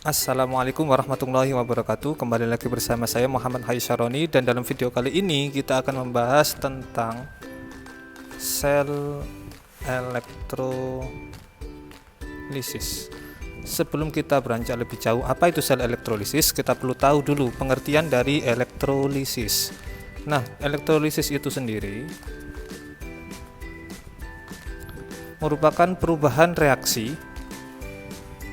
Assalamualaikum warahmatullahi wabarakatuh. Kembali lagi bersama saya Muhammad Haisyaroni, dan dalam video kali ini kita akan membahas tentang sel elektrolisis. Sebelum kita beranjak lebih jauh, apa itu sel elektrolisis? Kita perlu tahu dulu pengertian dari elektrolisis. Nah, elektrolisis itu sendiri merupakan perubahan reaksi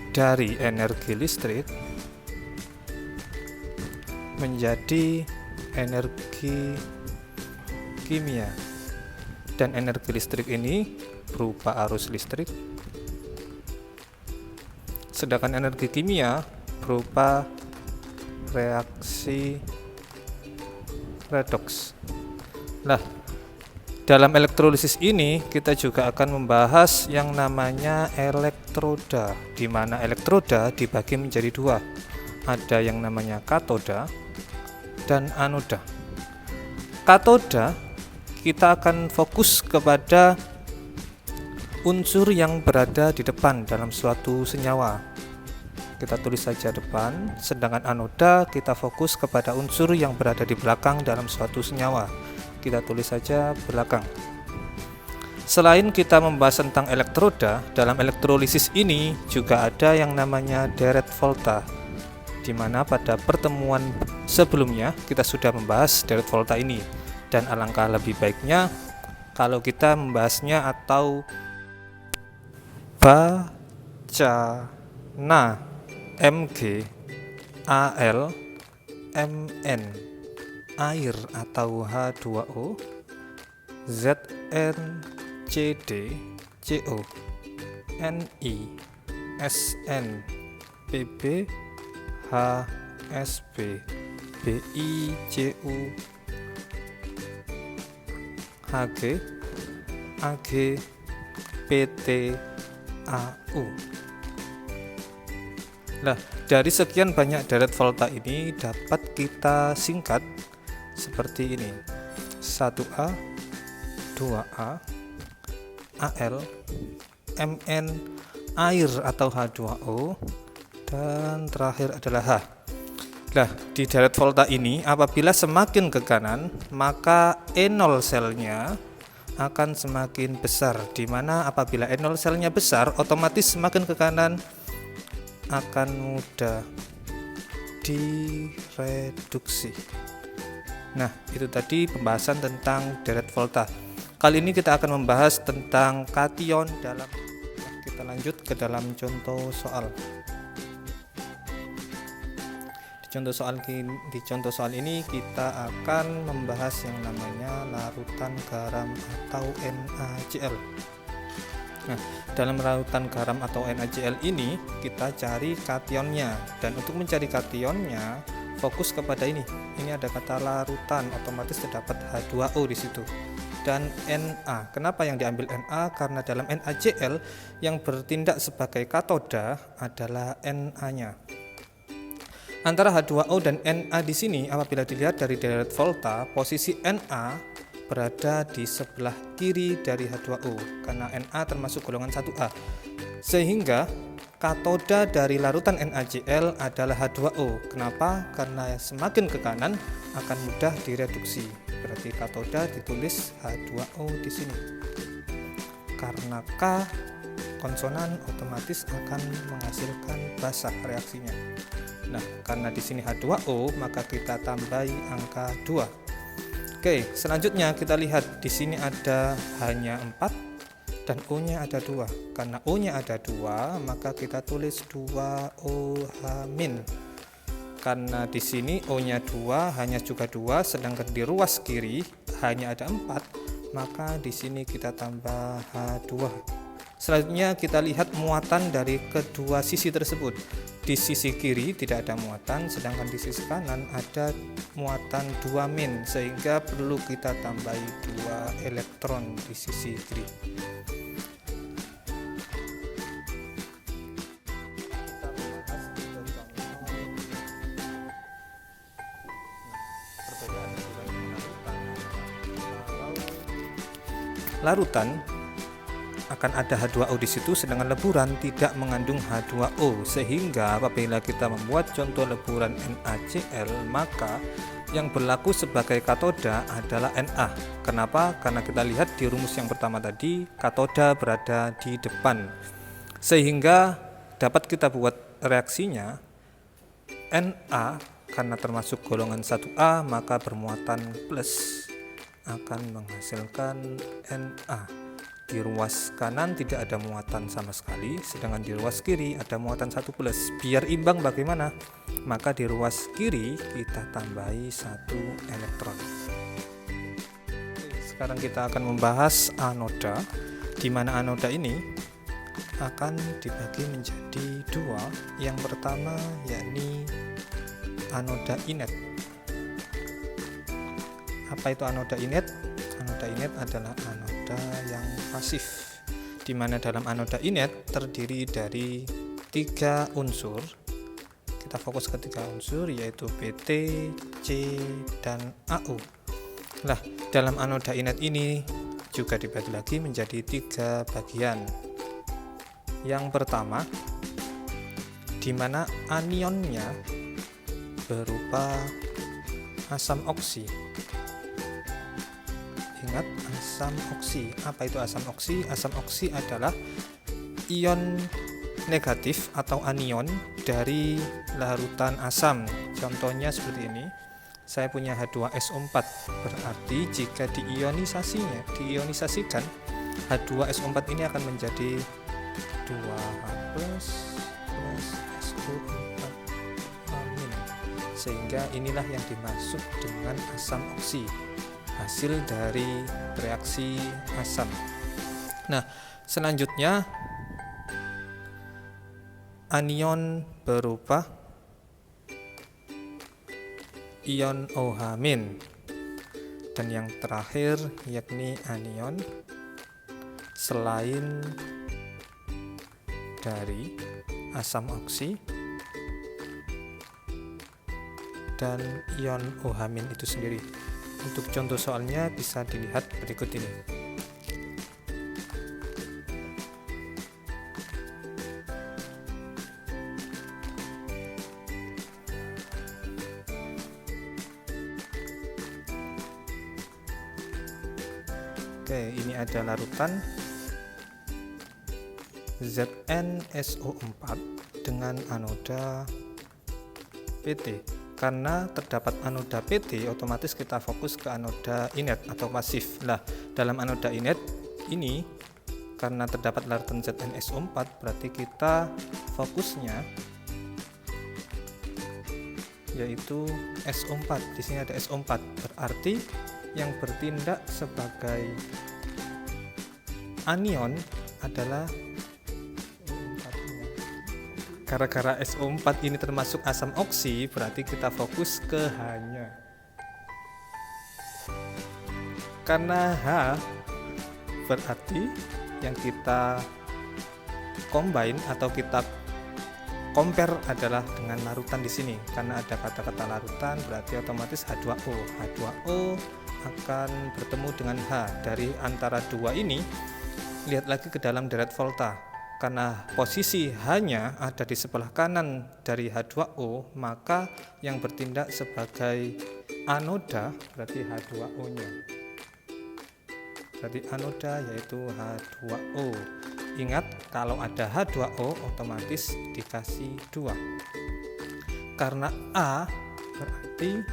dari energi listrik menjadi energi kimia, dan energi listrik ini berupa arus listrik, sedangkan energi kimia berupa reaksi redoks. Nah, dalam elektrolisis ini kita juga akan membahas yang namanya elektroda, di mana elektroda dibagi menjadi dua. Ada yang namanya katoda dan anoda. Katoda kita akan fokus kepada unsur yang berada di depan dalam suatu senyawa. Kita tulis saja depan, sedangkan anoda kita fokus kepada unsur yang berada di belakang dalam suatu senyawa. Kita tulis saja belakang. Selain kita membahas tentang elektroda, dalam elektrolisis ini juga ada yang namanya deret volta, di mana pada pertemuan sebelumnya kita sudah membahas deret volta ini, dan alangkah lebih baiknya kalau kita membahasnya atau baca Mg Al Mn air atau H2O, ZnCd CO, Ni Sn Pb HSB BiCu Hg Ag PtAu. Nah, dari sekian banyak deret volta ini dapat kita singkat seperti ini: 1A, 2A, Al, Mn air atau H2O, dan terakhir adalah H. Nah, di deret volta ini apabila semakin ke kanan, maka E0 selnya akan semakin besar, di mana apabila E0 selnya besar, otomatis semakin ke kanan akan mudah direduksi. Nah, itu tadi pembahasan tentang deret volta. Kali ini kita akan membahas tentang kation dalam. Kita lanjut ke dalam contoh soal. Di contoh soal ini kita akan membahas yang namanya larutan garam atau NaCl. Nah, dalam larutan garam atau NaCl ini kita cari kationnya, dan untuk mencari kationnya fokus kepada ini. Ini ada kata larutan, otomatis terdapat H2O di situ dan Na. Kenapa yang diambil Na? Karena dalam NaCl yang bertindak sebagai katoda adalah Na-nya. Antara H2O dan Na di sini apabila dilihat dari deret volta, posisi Na berada di sebelah kiri dari H2O karena Na termasuk golongan 1A. Sehingga katoda dari larutan NaCl adalah H2O. Kenapa? Karena semakin ke kanan akan mudah direduksi. Berarti katoda ditulis H2O di sini. Karena K konsonan otomatis akan menghasilkan basah reaksinya. Nah, karena di sini H2O, maka kita tambahi angka 2. Oke, selanjutnya kita lihat di sini ada hanya 4 dan O-nya ada 2. Karena O-nya ada 2, maka kita tulis 2OH-. Karena di sini O-nya 2, hanya juga 2, sedangkan di ruas kiri hanya ada 4, maka di sini kita tambah H2. Selanjutnya kita lihat muatan dari kedua sisi tersebut. Di sisi kiri tidak ada muatan, sedangkan di sisi kanan ada muatan 2-, sehingga perlu kita tambahi 2 elektron di sisi kiri. Larutan akan ada H2O di situ, sedangkan leburan tidak mengandung H2O, sehingga apabila kita membuat contoh leburan NaCl, maka yang berlaku sebagai katoda adalah Na. Kenapa? Karena kita lihat di rumus yang pertama tadi, katoda berada di depan, sehingga dapat kita buat reaksinya Na karena termasuk golongan 1A, maka bermuatan plus akan menghasilkan Na. Di ruas kanan tidak ada muatan sama sekali, sedangkan di ruas kiri ada muatan 1 plus. Biar imbang bagaimana? Maka di ruas kiri kita tambahi 1 elektron. Sekarang kita akan membahas anoda, di mana anoda ini akan dibagi menjadi dua. Yang pertama yakni anoda inet. Apa itu anoda inet? Anoda inet adalah anoda yang pasif, di mana dalam anoda inet terdiri dari 3 unsur. Kita fokus ke 3 unsur, yaitu Pt, C, dan Au. Nah, dalam anoda inet ini juga dibagi lagi menjadi 3 bagian. Yang pertama, di mana anionnya berupa asam oksi. Ingat, asam oksi. Apa itu asam oksi? Asam oksi adalah ion negatif atau anion dari larutan asam. Contohnya seperti ini. Saya punya H2SO4. Berarti jika diionisasikan, H2SO4 ini akan menjadi 2H plus SO4 amin. Sehingga inilah yang dimaksud dengan asam oksi, hasil dari reaksi asam. Nah, selanjutnya anion berupa ion OH-. Dan yang terakhir yakni anion selain dari asam oksi dan ion OH- itu sendiri. Untuk contoh soalnya bisa dilihat berikut ini. Oke, ini ada larutan ZnSO4 dengan anoda PT. Karena terdapat anoda PT, otomatis kita fokus ke anoda inet atau pasif. Nah, dalam anoda inet ini karena terdapat larutan ZnSO4, berarti kita fokusnya yaitu SO4. Di sini ada SO4, berarti yang bertindak sebagai anion adalah, gara-gara SO4 ini termasuk asam oksi, berarti kita fokus ke H-nya. Karena H berarti yang kita combine atau kita compare adalah dengan larutan di sini. Karena ada kata-kata larutan, berarti otomatis H2O. H2O akan bertemu dengan H. Dari antara dua ini, lihat lagi ke dalam deret volta. Karena posisi H-nya ada di sebelah kanan dari H2O, maka yang bertindak sebagai anoda berarti H2O-nya. Berarti anoda yaitu H2O. Ingat, kalau ada H2O otomatis dikasih 2. Karena A berarti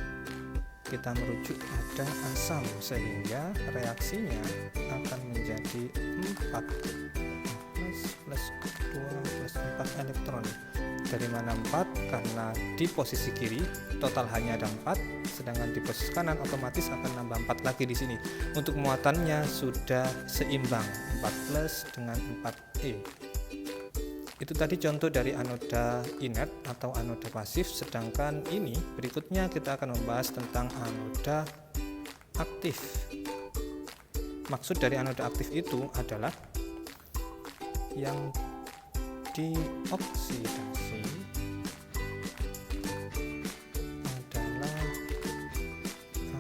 kita merujuk ada asam, sehingga reaksinya akan menjadi 4 plus 2 plus 4 elektron. Dari mana 4? Karena di posisi kiri total hanya ada 4, sedangkan di posisi kanan otomatis akan nambah 4 lagi di sini. Untuk muatannya sudah seimbang, 4 plus dengan 4E. Itu tadi contoh dari anoda inet atau anoda pasif. Sedangkan ini berikutnya kita akan membahas tentang anoda aktif. Maksud dari anoda aktif itu adalah yang dioksidasi adalah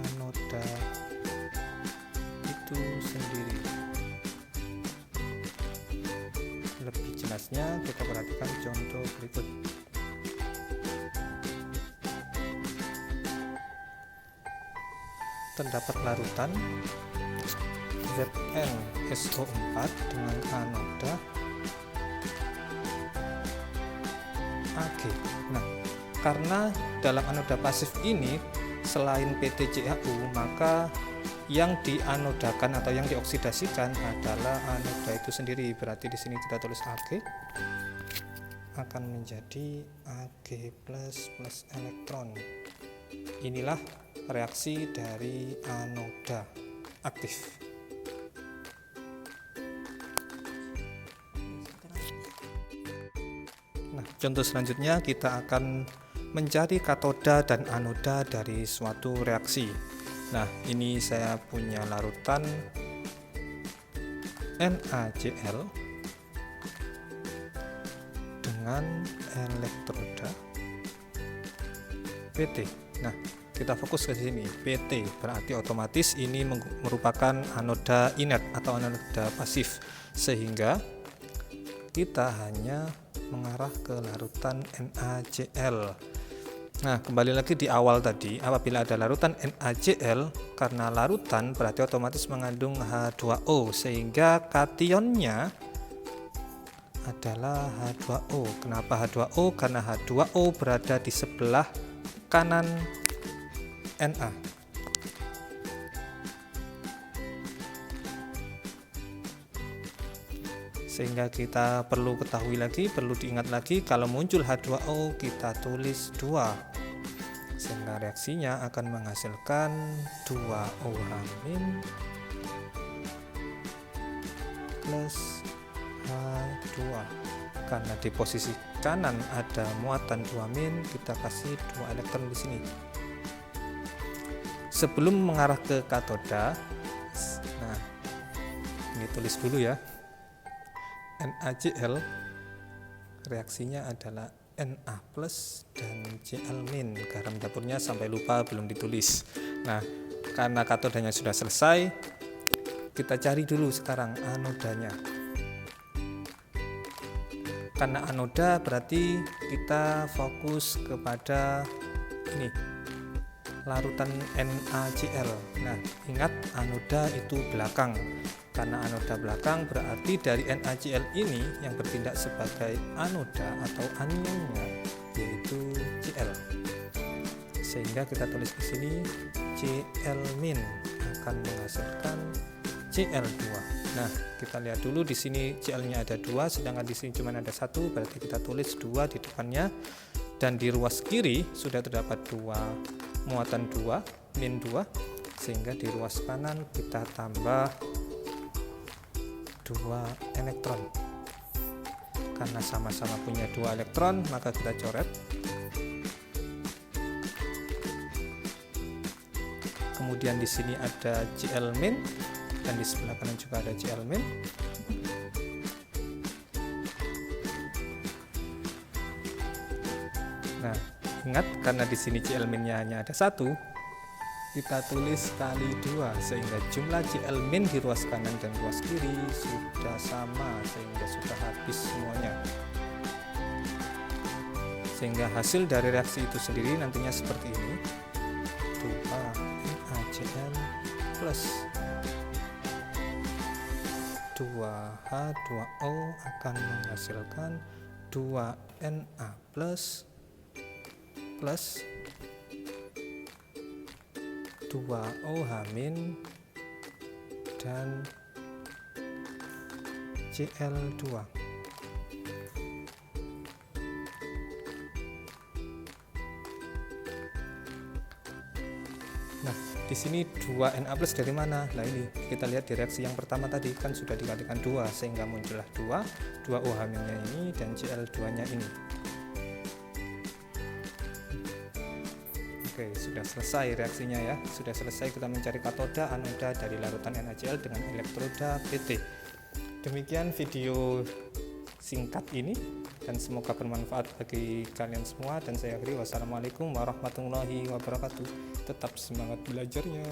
anoda itu sendiri. jelasnya kita perhatikan contoh berikut. Terdapat larutan ZnSO4 dengan anoda Ag. Nah, karena dalam anoda pasif ini selain PtCaU, maka yang dianodakan atau yang dioksidasikan adalah anoda itu sendiri. Berarti di sini kita tulis Ag akan menjadi Ag plus elektron. Inilah reaksi dari anoda aktif. Nah, contoh selanjutnya kita akan mencari katoda dan anoda dari suatu reaksi. Nah, ini saya punya larutan NaCl dengan elektroda Pt. Nah, kita fokus ke sini, Pt berarti otomatis ini merupakan anoda inert atau anoda pasif, sehingga kita hanya mengarah ke larutan NaCl. Nah, kembali lagi di awal tadi, apabila ada larutan NaCl, karena larutan berarti otomatis mengandung H2O, sehingga kationnya adalah H2O. Kenapa H2O? Karena H2O berada di sebelah kanan Na. Sehingga kita perlu ketahui lagi, perlu diingat lagi, kalau muncul H2O kita tulis 2, sehingga reaksinya akan menghasilkan 2OH- plus H2. Karena di posisi kanan ada muatan 2-, kita kasih 2 elektron di sini. Sebelum mengarah ke katoda, nah ini tulis dulu ya, NaCl reaksinya adalah Na plus dan Cl-. Garam dapurnya sampai lupa belum ditulis. Nah, karena katodanya sudah selesai, kita cari dulu sekarang anodanya. Karena anoda berarti kita fokus kepada ini, larutan NaCl. Nah, ingat anoda itu belakang. Karena anoda belakang berarti dari NaCl ini yang bertindak sebagai anoda atau anionnya yaitu Cl. Sehingga kita tulis di sini Cl- akan menghasilkan Cl2. Nah, kita lihat dulu di sini Cl-nya ada 2, sedangkan di sini cuma ada 1, berarti kita tulis 2 di depannya. Dan di ruas kiri sudah terdapat 2 muatan 2, -2, sehingga di ruas kanan kita tambah 2 elektron. Karena sama-sama punya 2 elektron, maka kita coret. Kemudian di sini ada Cl- dan di sebelah kanan juga ada Cl-. Nah, ingat karena di sini Cl-nya hanya ada 1, kita tulis kali 2, sehingga jumlah Cl- di ruas kanan dan ruas kiri sudah sama, sehingga sudah habis semuanya. Sehingga hasil dari reaksi itu sendiri nantinya seperti ini, 2 NaCl plus 2H2O akan menghasilkan 2 Na plus 2OH- dan Cl2. Nah, di sini 2 Na plus dari mana? Nah, ini kita lihat di reaksi yang pertama tadi kan sudah dikalikan 2, sehingga muncullah 2 OH-nya ini dan Cl2-nya ini. Oke, sudah selesai reaksinya ya. Sudah selesai kita mencari katoda, anoda dari larutan NaCl dengan elektroda Pt. Demikian video singkat ini dan semoga bermanfaat bagi kalian semua, dan saya akhiri. Wassalamualaikum warahmatullahi wabarakatuh. Tetap semangat belajarnya.